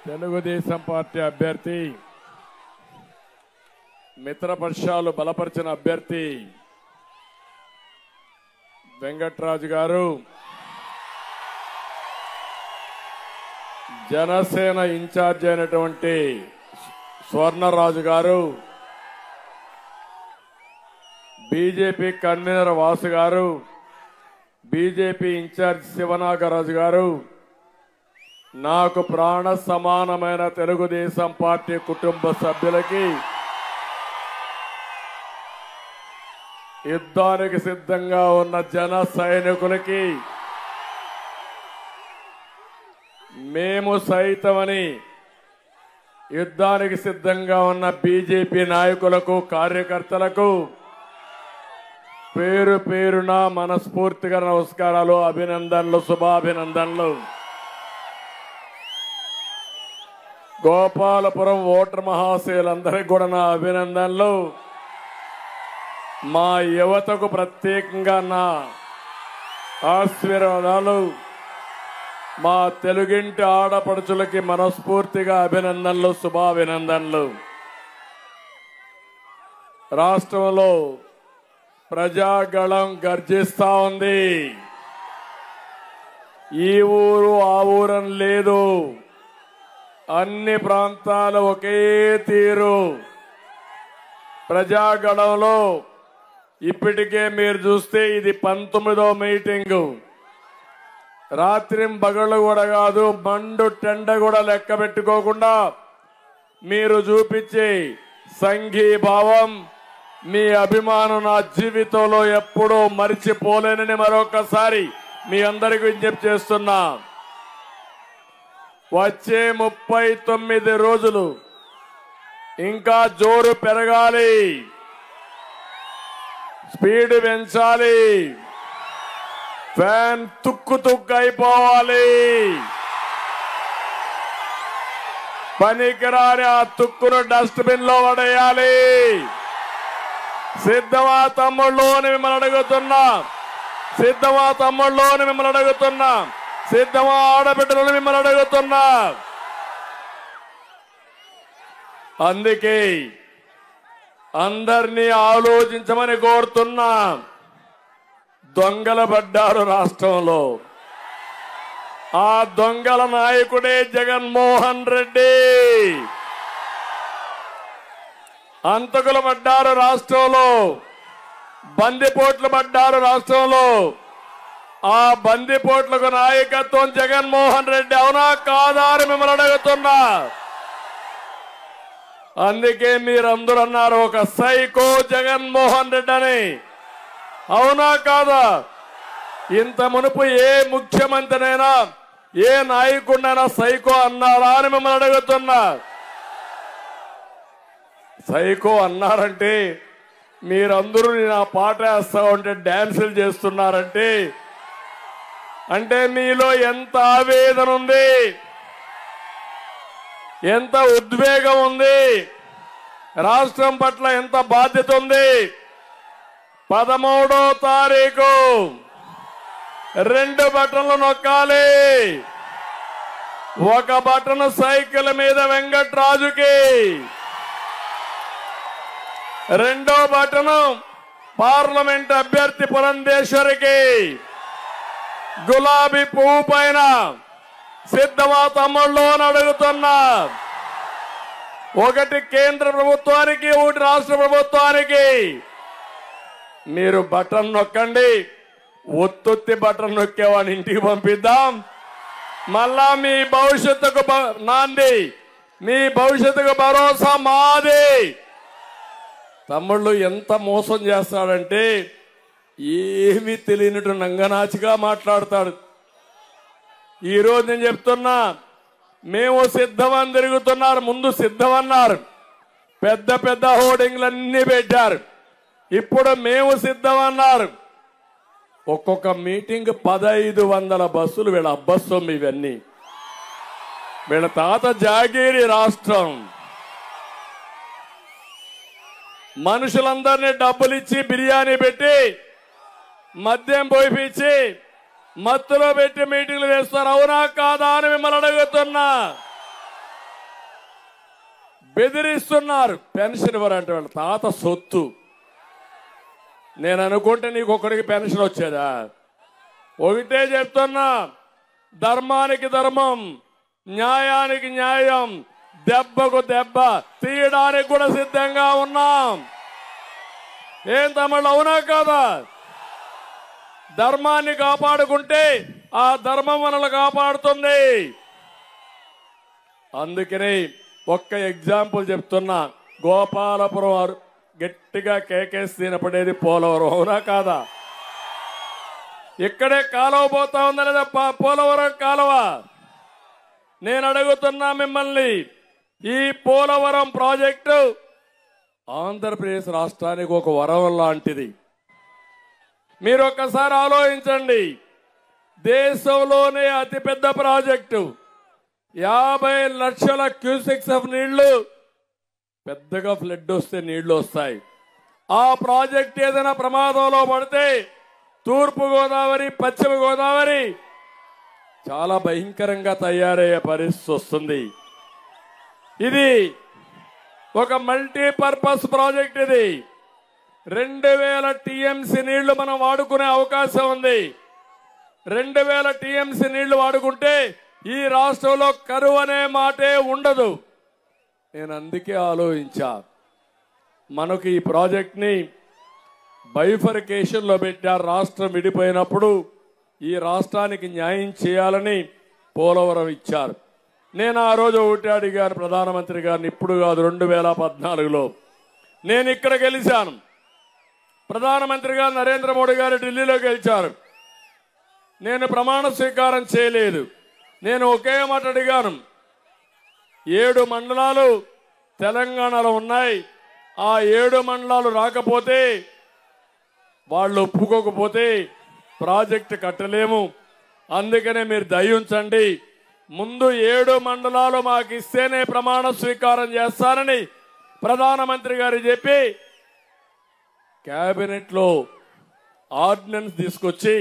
Telugu Desam party అభ్యర్థి మిత్రపక్షాలు బలపరిచిన అభ్యర్థి వెంకట్రాజు గారు, జనసేన ఇన్ఛార్జ్ అయినటువంటి స్వర్ణరాజు గారు, బీజేపీ కన్వీనర్ వాసు గారు, బీజేపీ ఇన్ఛార్జ్ శివనాగరాజు గారు, నాకు ప్రాణ సమానమైన తెలుగుదేశం పార్టీ కుటుంబ సభ్యులకి, యుద్ధానికి సిద్ధంగా ఉన్న జన సైనికులకి, మేము సైతమని యుద్ధానికి సిద్ధంగా ఉన్న బీజేపీ నాయకులకు, కార్యకర్తలకు పేరు పేరున మనస్ఫూర్తిగా నమస్కారాలు, అభినందనలు, శుభాభినందనలు. గోపాలపురం ఓటర్ మహాశయులందరికీ కూడా నా అభినందనలు. మా యువతకు ప్రత్యేకంగా నా ఆశీర్వాదాలు. మా తెలుగింటి ఆడపడుచులకి మనస్ఫూర్తిగా అభినందనలు, శుభాభినందనలు. రాష్ట్రంలో ప్రజాగళం గర్జిస్తా ఉంది. ఈ ఊరు ఆ ఊరని లేదు, అన్ని ప్రాంతాలు ఒకే తీరు. ప్రజాగళంలో ఇప్పటికే మీరు చూస్తే ఇది 19వ మీటింగు. రాత్రింబగళ్ళు కూడా కాదు, మండు టెండ కూడా లెక్క పెట్టుకోకుండా మీరు చూపించే సంఘీభావం, మీ అభిమానం నా జీవితంలో ఎప్పుడూ మరిచిపోలేనని మరొకసారి మీ అందరికీ విజ్ఞప్తి చేస్తున్నా. వచ్చే 39 రోజులు ఇంకా జోరు పెరగాలి, స్పీడ్ పెంచాలి, ఫ్యాన్ తుక్కు అయిపోవాలి. పనికిరాని ఆ తుక్కును డస్ట్బిన్ లో పడేయాలి. సిద్ధమా తమ్ముళ్ళు అని మిమ్మల్ని అడుగుతున్నా, సిద్ధమా తమ్ముళ్ళు అని మిమ్మల్ని అడుగుతున్నా, సిద్ధమా ఆడబిడ్డలను మిమ్మల్ని అడుగుతున్నా. అందుకే అందరినీ ఆలోచించమని కోరుతున్నా. దొంగలు పడ్డారు రాష్ట్రంలో. ఆ దొంగల నాయకుడే జగన్మోహన్ రెడ్డి. అంతకులు పడ్డారు రాష్ట్రంలో, బందిపోట్లు పడ్డారు రాష్ట్రంలో. ఆ బందిపోట్లకు నాయకత్వం జగన్మోహన్ రెడ్డి. అవునా కాదా అని మిమ్మల్ని అడుగుతున్నా. అందుకే మీరందరూ అన్నారు ఒక సైకో జగన్మోహన్ రెడ్డి అని. అవునా కాదా? ఇంత మునుపు ఏ ముఖ్యమంత్రినైనా, ఏ నాయకుడినైనా సైకో అన్నారా అని మిమ్మల్ని అడుగుతున్నా. సైకో అన్నారంటే మీరందరూ నా పాట వేస్తా ఉంటే డాన్సులు చేస్తున్నారంటే అంటే మీలో ఎంత ఆవేదన ఉంది, ఎంత ఉద్వేగం ఉంది, రాష్ట్రం పట్ల ఎంత బాధ్యత ఉంది. 13వ తారీఖు 2 బటన్లు నొక్కాలి. ఒక బటన్ సైకిల్ మీద వెంకట్రాజుకి, రెండో బటన్ పార్లమెంట్ అభ్యర్థి పురంధేశ్వరికి. గులాబీ పువ్వు పైన సిద్ధమా తమ్ముళ్ళు అని అడుగుతున్నా. ఒకటి కేంద్ర ప్రభుత్వానికి, ఒకటి రాష్ట్ర ప్రభుత్వానికి. మీరు బటన్ నొక్కండి. ఒత్తుత్తి బటన్ నొక్కేవాడిని ఇంటికి పంపిద్దాం. మళ్ళా మీ భవిష్యత్తుకు నాంది, మీ భవిష్యత్తుకు భరోసా మాది. తమ్ముళ్ళు ఎంత మోసం చేస్తాడంటే ఏమీ తెలియనట్టు నంగనాచిగా మాట్లాడతాడు. ఈరోజు నేను చెప్తున్నా, మేము సిద్ధమని తిరుగుతున్నారు. ముందు సిద్ధమన్నారు, పెద్ద పెద్ద హోర్డింగ్లన్నీ పెట్టారు. ఇప్పుడు మేము సిద్ధమన్నారు. ఒక్కొక్క మీటింగ్ 1500 బస్సులు. వీళ్ళ అబ్బస్సొమ్ము ఇవన్నీ. వీళ్ళ తాత జాగీరి రాష్ట్రం. మనుషులందరినీ డబ్బులిచ్చి బిర్యానీ పెట్టి, మద్యం పోయిపించి, మత్తులో పెట్టి మీటింగ్లు వేస్తారు. అవునా కాదా అని మిమ్మల్ని అడుగుతున్నా. బెదిరిస్తున్నారు. పెన్షన్ ఇవ్వరంటే వాళ్ళ తాత సొత్తు. నేను అనుకుంటే నీకు ఒక్కడికి పెన్షన్ వచ్చేదా? ఒకటే చెప్తున్నా, ధర్మానికి ధర్మం, న్యాయానికి న్యాయం, దెబ్బకు దెబ్బ తీయడానికి కూడా సిద్ధంగా ఉన్నాం. ఏం తమిళ, అవునా కాదా? ధర్మాన్ని కాపాడుకుంటే ఆ ధర్మం మనల్ని కాపాడుతుంది. అందుకని ఒక్క ఎగ్జాంపుల్ చెప్తున్నా. గోపాలపురం గట్టిగా కేకేసి తినపడేది పోలవరం, అవునా కాదా? ఇక్కడే కాలువ పోతా ఉందా లేదా? పోలవరం కాలువ. నేను అడుగుతున్నా మిమ్మల్ని, ఈ పోలవరం ప్రాజెక్టు ఆంధ్రప్రదేశ్ రాష్ట్రానికి ఒక వరం లాంటిది. మీరు ఒక్కసారి ఆలోచించండి. దేశంలోనే అతిపెద్ద ప్రాజెక్టు, 50 లక్షల క్యూసెక్స్ ఆఫ్ నీళ్లు. పెద్దగా ఫ్లడ్ వస్తే నీళ్లు వస్తాయి. ఆ ప్రాజెక్ట్ ఏదైనా ప్రమాదంలో పడితే తూర్పు గోదావరి, పశ్చిమ గోదావరి చాలా భయంకరంగా తయారయ్యే పరిస్థితి వస్తుంది. ఇది ఒక మల్టీపర్పస్ ప్రాజెక్ట్. ఇది 2000 టీఎంసీ నీళ్లు మనం వాడుకునే అవకాశం ఉంది. 2000 టీఎంసీ నీళ్లు వాడుకుంటే ఈ రాష్ట్రంలో కరువు అనే మాటే ఉండదు. నేను అందుకే ఆలోచించా, మనకు ఈ ప్రాజెక్ట్ ని బైఫర్కేషన్ లో పెట్టారు. రాష్ట్రం విడిపోయినప్పుడు ఈ రాష్ట్రానికి న్యాయం చేయాలని పోలవరం ఇచ్చారు. నేను ఆ రోజు ఒకటి అడిగాను ప్రధానమంత్రి గారిని, ఇప్పుడు కాదు 2014లో నేను ఇక్కడ గెలిచాను. ప్రధానమంత్రి గారు నరేంద్ర మోడీ గారు ఢిల్లీలో గెలిచారు. నేను ప్రమాణ స్వీకారం చేయలేదు. నేను ఒకే మాట అడిగాను, 7 మండలాలు తెలంగాణలో ఉన్నాయి. ఆ 7 మండలాలు రాకపోతే, వాళ్ళు ఒప్పుకోకపోతే ప్రాజెక్టు కట్టలేము. అందుకనే మీరు దయ ఉంచండి, ముందు 7 మండలాలు మాకు ఇస్తేనే ప్రమాణ స్వీకారం చేస్తానని ప్రధానమంత్రి గారు చెప్పి కేబినెట్ లో ఆర్డినెన్స్ తీసుకొచ్చి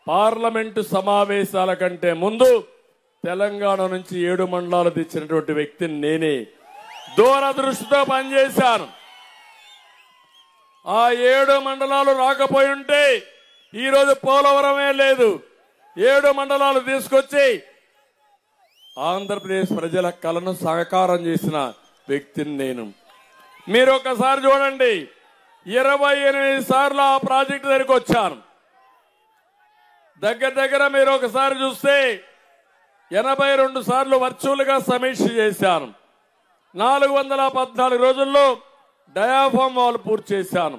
పార్లమెంటు సమావేశాల కంటే ముందు తెలంగాణ నుంచి 7 మండలాలు తెచ్చినటువంటి వ్యక్తిని నేనే. దూరదృష్టితో పనిచేశాను. ఆ 7 మండలాలు రాకపోయి ఉంటే ఈరోజు పోలవరమే లేదు. 7 మండలాలు తీసుకొచ్చి ఆంధ్రప్రదేశ్ ప్రజల కలను సాకారం చేసిన వ్యక్తిని నేను. మీరు ఒకసారి చూడండి, 28 సార్లు ఆ ప్రాజెక్టు దగ్గరికి వచ్చాను. దగ్గర మీరు ఒకసారి చూస్తే 82 సార్లు వర్చువల్ గా సమీక్ష చేశాను. 414 రోజుల్లో డయాఫామ్ వాల్ పూర్తి చేశాను.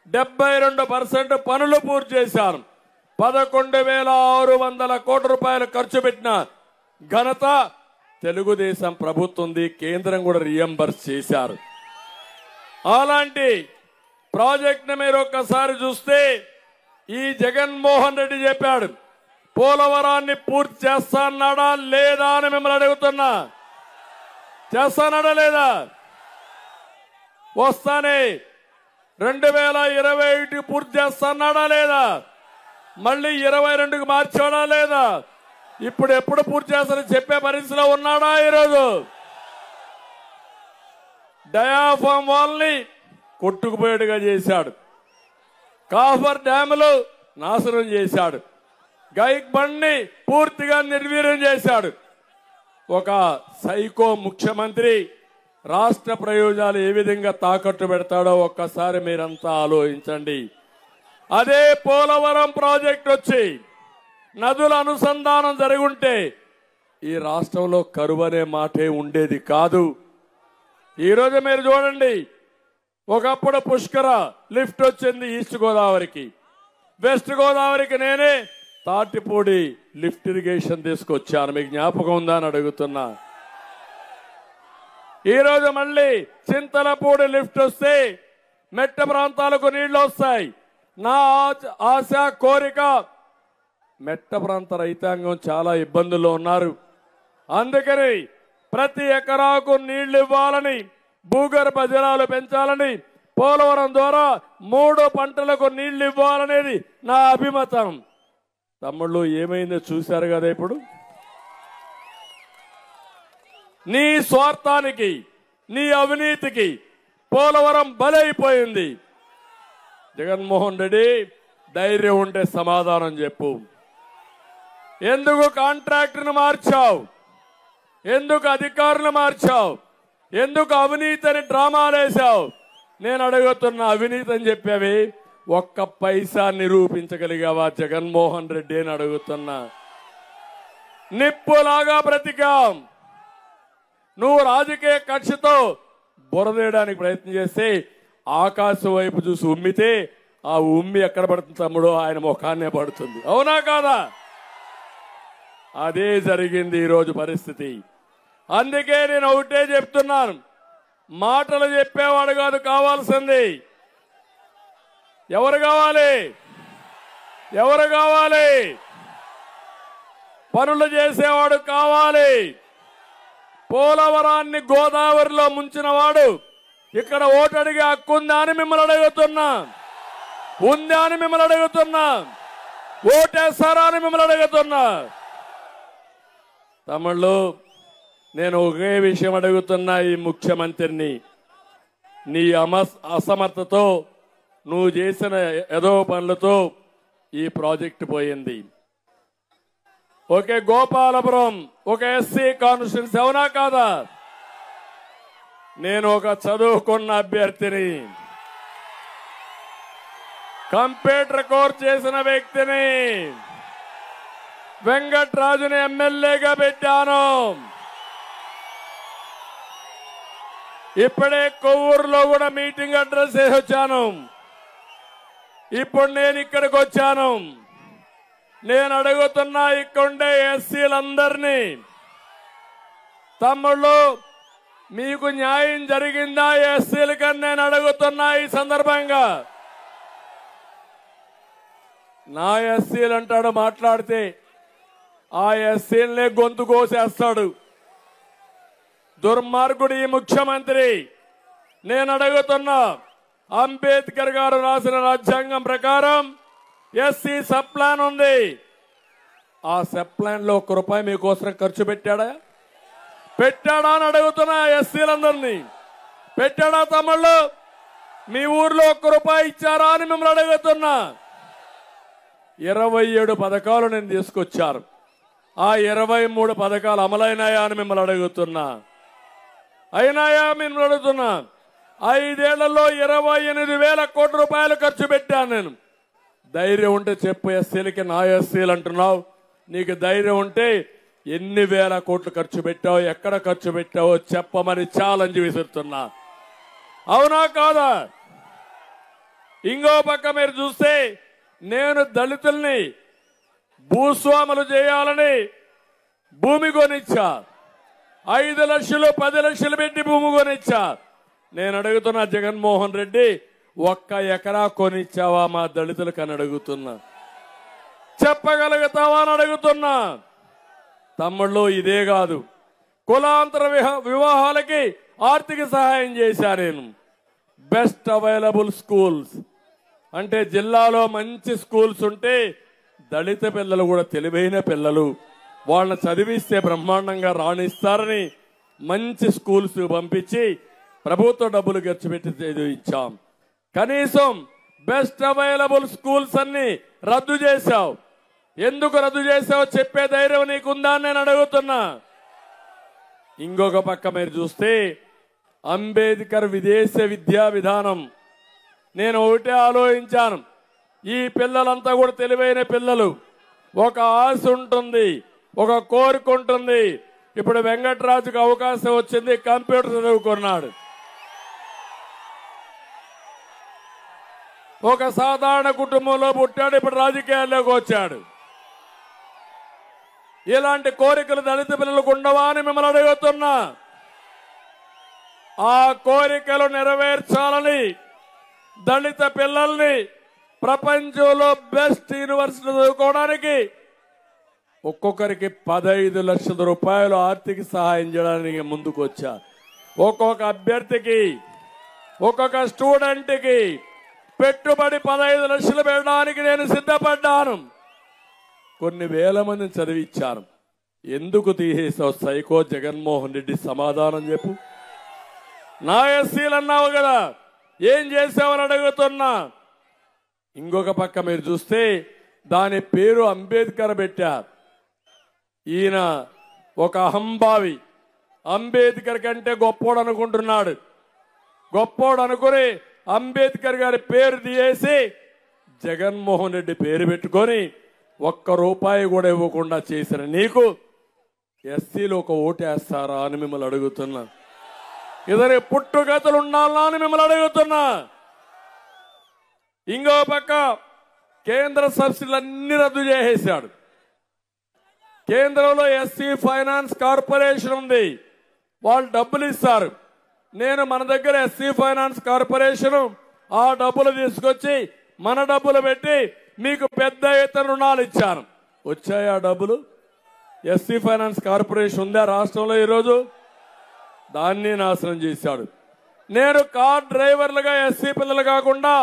72% పనులు పూర్తి చేశాను. 11,600 కోట్ల రూపాయలు ఖర్చు పెట్టిన ఘనత తెలుగుదేశం ప్రభుత్వంది. కేంద్రం కూడా రియంబర్స్ చేశారు. అలాంటి ప్రాజెక్ట్ ని మీరు ఒక్కసారి చూస్తే, ఈ జగన్మోహన్ రెడ్డి చెప్పాడు పోలవరాన్ని పూర్తి చేస్తానడా లేదా అని మిమ్మల్ని అడుగుతున్నా. చేస్తానడా లేదా? వస్తానే 2021 పూర్తి చేస్తానడా లేదా? మళ్ళీ 22కి మార్చాడా లేదా? ఇప్పుడు ఎప్పుడు పూర్తి చేస్తారని చెప్పే పరిస్థితిలో ఉన్నాడా? ఈరోజు డయాఫామ్ వాల్ని కొట్టుకుపోయేట్టుగా చేశాడు. కాఫర్ డ్యాములు నాశనం చేశాడు. గైక్ బండ్ని పూర్తిగా నిర్వీర్యం చేశాడు. ఒక సైకో ముఖ్యమంత్రి రాష్ట్ర ప్రయోజనాలు ఏ విధంగా తాకట్టు పెడతాడో ఒక్కసారి మీరంతా ఆలోచించండి. అదే పోలవరం ప్రాజెక్ట్ వచ్చి నదుల అనుసంధానం జరుగుంటే ఈ రాష్ట్రంలో కరువు అనే మాటే ఉండేది కాదు. ఈరోజు మీరు చూడండి, ఒకప్పుడు పుష్కర లిఫ్ట్ వచ్చింది ఈస్ట్ గోదావరికి, వెస్ట్ గోదావరికి నేనే తాటిపూడి లిఫ్ట్ ఇరిగేషన్ తీసుకొచ్చాను. మీకు జ్ఞాపకం ఉందా అని అడుగుతున్నా. ఈరోజు మళ్ళీ చింతలపూడి లిఫ్ట్ వస్తే మెట్ట ప్రాంతాలకు నీళ్లు వస్తాయి. నా ఆశ కోరిక, మెట్ట ప్రాంత రైతాంగం చాలా ఇబ్బందుల్లో ఉన్నారు. అందుకని ప్రతి ఎకరాకు నీళ్లు ఇవ్వాలని, భూగర్భ జలాలు పెంచాలని, పోలవరం ద్వారా 3 పంటలకు నీళ్లు ఇవ్వాలనేది నా అభిమతం. తమ్ముళ్ళు ఏమైందో చూశారు కదా. ఇప్పుడు నీ స్వార్థానికి, నీ అవినీతికి పోలవరం బలైపోయింది. జగన్మోహన్ రెడ్డి, ధైర్యం ఉంటే సమాధానం చెప్పు. ఎందుకు కాంట్రాక్టర్ను మార్చావు? ఎందుకు అధికారులు మార్చావు? ఎందుకు అవినీతి అని డ్రామాలేశావు? నేను అడుగుతున్నా, అవినీతి అని చెప్పేవి ఒక్క పైసా నిరూపించగలిగావా జగన్మోహన్ రెడ్డి అని అడుగుతున్నా. నిప్పులాగా బ్రతికాం. నువ్వు రాజకీయ కక్షతో బురదేయడానికి ప్రయత్నం చేస్తే ఆకాశం వైపు చూసి ఉమ్మితే ఆ ఉమ్మి ఎక్కడ పడుతుంది తమ్ముడు? ఆయన ముఖాన్నే పడుతుంది. అవునా కాదా? అదే జరిగింది ఈరోజు పరిస్థితి. అందుకే నేను ఒకటే చెప్తున్నాను, మాటలు చెప్పేవాడు కాదు కావాల్సింది. ఎవరు కావాలి? ఎవరు కావాలి? పనులు చేసేవాడు కావాలి. పోలవరాన్ని గోదావరిలో ముంచిన వాడు ఇక్కడ ఓటు అడిగే హక్కు ఉందా అని మిమ్మల్ని అడుగుతున్నా. ఉందా అని మిమ్మల్ని అడుగుతున్నా. ఓటేస్తారా అని మిమ్మల్ని అడుగుతున్నా. తమ్ముళ్ళు, నేను ఒకే విషయం అడుగుతున్నా ఈ ముఖ్యమంత్రిని. నీ అసమర్థతో నువ్వు చేసిన ఏదో పనులతో ఈ ప్రాజెక్టు పోయింది. ఒకే గోపాలపురం ఒక ఎస్సీ కాన్స్టిట్యూన్సీ, అవునా కాదా? నేను ఒక చదువుకున్న అభ్యర్థిని, కంప్యూటర్ కోర్స్ చేసిన వ్యక్తిని, వెంకట్రాజుని ఎమ్మెల్యేగా పెట్టాను. ఇప్పుడే కొవ్వూరులో కూడా మీటింగ్ అడ్రస్ చేసి వచ్చాను. ఇప్పుడు నేను ఇక్కడికి వచ్చాను. నేను అడుగుతున్నా ఇక్కడుండే ఎస్సీలందరినీ, తమ్ముళ్ళు మీకు న్యాయం జరిగిందా ఎస్సీలకని నేను అడుగుతున్నా. ఈ సందర్భంగా నా ఎస్సీలు అంటాడు మాట్లాడితే, ఆ ఎస్సీలనే గొంతు కోసేస్తాడు దుర్మార్గుడు ఈ ముఖ్యమంత్రి. నేను అడుగుతున్నా, అంబేద్కర్ గారు రాసిన రాజ్యాంగం ప్రకారం ఎస్సీ సబ్ ప్లాన్ ఉంది. ఆ సబ్ ప్లాన్ లో ₹1 మీకోసం ఖర్చు పెట్టాడా? పెట్టాడా అని అడుగుతున్నా ఎస్సీలందరినీ. పెట్టాడా తమ్ముళ్ళు? మీ ఊర్లో ₹1 ఇచ్చారా అని మిమ్మల్ని అడుగుతున్నా. 27 పథకాలు నేను తీసుకొచ్చారు. ఆ 23 పథకాలు అమలైనాయా అని మిమ్మల్ని అడుగుతున్నా. అయినాయా మిమ్మల్ని అడుగుతున్నా. 5 ఏళ్లలో 28,000 కోట్ల రూపాయలు ఖర్చు పెట్టాను నేను. ధైర్యం ఉంటే చెప్పు. ఎస్సీలకి నా ఎస్సీలు అంటున్నావు. నీకు ధైర్యం ఉంటే ఎన్ని వేల కోట్లు ఖర్చు పెట్టావు, ఎక్కడ ఖర్చు పెట్టావో చెప్పమని ఛాలెంజ్ విసురుతున్నా. అవునా కాదా? ఇంకో పక్క మీరు చూస్తే, నేను దళితుల్ని భూస్వాములు చేయాలని భూమి కొనిచ్చా. 5 లక్షలు 10 లక్షలు పెట్టి భూమి కొనిచ్చా. నేను అడుగుతున్నా జగన్మోహన్ రెడ్డి, 1 ఎకరా కొనిచ్చావా మా దళితులకు అని అడుగుతున్నా. చెప్పగలుగుతావా అని అడుగుతున్నా. తమ్ముళ్ళు, ఇదే కాదు, కులాంతర వివాహాలకి ఆర్థిక సహాయం చేశా నేను. బెస్ట్ అవైలబుల్ స్కూల్స్ అంటే జిల్లాలో మంచి స్కూల్స్ ఉంటే దళిత పిల్లలు కూడా తెలివైన పిల్లలు, వాళ్ళని చదివిస్తే బ్రహ్మాండంగా రాణిస్తారని మంచి స్కూల్స్ పంపించి ప్రభుత్వ డబ్బులు ఖర్చు పెట్టి చదివించాం. కనీసం బెస్ట్ అవైలబుల్ స్కూల్స్ అన్ని రద్దు చేశావు. ఎందుకు రద్దు చేశావో చెప్పే ధైర్యం నీకుందా అని నేను అడుగుతున్నా. ఇంకొక పక్క మీరు చూస్తే, అంబేద్కర్ విదేశ విద్యా విధానం. నేను ఒకటే ఆలోచించాను, ఈ పిల్లలంతా కూడా తెలివైన పిల్లలు, ఒక ఆశ ఉంటుంది, ఒక కోరిక ఉంటుంది. ఇప్పుడు వెంకట్రాజుకు అవకాశం వచ్చింది, కంప్యూటర్ చదువుకున్నాడు. ఒక సాధారణ కుటుంబంలో పుట్టాడు, ఇప్పుడు రాజకీయాల్లోకి వచ్చాడు. ఇలాంటి కోరికలు దళిత పిల్లలకు ఉండవా అని మిమ్మల్ని అడుగుతున్నా. ఆ కోరికలు నెరవేర్చాలని దళిత పిల్లల్ని ప్రపంచంలో బెస్ట్ యూనివర్సిటీ చదువుకోవడానికి ఒక్కొక్కరికి 15 లక్షల రూపాయలు ఆర్థిక సహాయం చేయడానికి ముందుకు వచ్చా. ఒక్కొక్క అభ్యర్థికి, ఒక్కొక్క స్టూడెంట్కి పెట్టుబడి 15 లక్షలు పెట్టడానికి నేను సిద్ధపడ్డాను. కొన్ని వేల మందిని చదివించాను. ఎందుకు తీసేసావు సైకో జగన్మోహన్ రెడ్డి? సమాధానం చెప్పు. నా ఎస్సీలు అన్నావు కదా, ఏం చేసావని అడుగుతున్నా. ఇంకొక పక్క మీరు చూస్తే దాని పేరు అంబేద్కర్ పెట్టారు. ఈయన ఒక అహంభావి, అంబేద్కర్ కంటే గొప్పోడు అనుకుంటున్నాడు. గొప్పోడు అనుకుని అంబేద్కర్ గారి పేరు తీసేసి జగన్మోహన్ రెడ్డి పేరు పెట్టుకొని ₹1 కూడా ఇవ్వకుండా చేసిన నీకు ఎస్సీలు ఒక ఓటేస్తారా అని మిమ్మల్ని అడుగుతున్నా. ఇద్దరి పుట్టుగతులు ఉండాలా అని మిమ్మల్ని అడుగుతున్నా. ఇంకో పక్క కేంద్ర సబ్సిడీలన్నీ రద్దు చేసేశాడు. కేంద్రంలో ఎస్సీ ఫైనాన్స్ కార్పొరేషన్ ఉంది, వాళ్ళు డబ్బులు ఇస్తారు. నేను మన దగ్గర ఎస్సీ ఫైనాన్స్ కార్పొరేషన్ ఆ డబ్బులు తీసుకొచ్చి మన డబ్బులు పెట్టి మీకు పెద్ద ఎత్తున రుణాలు ఇచ్చాను. వచ్చాయి ఆ డబ్బులు? ఎస్సీ ఫైనాన్స్ కార్పొరేషన్ ఉందా రాష్ట్రంలో ఈరోజు? దాన్ని నాశనం చేశాడు. నేను కార్ డ్రైవర్లుగా ఎస్సీ పిల్లలు కాకుండా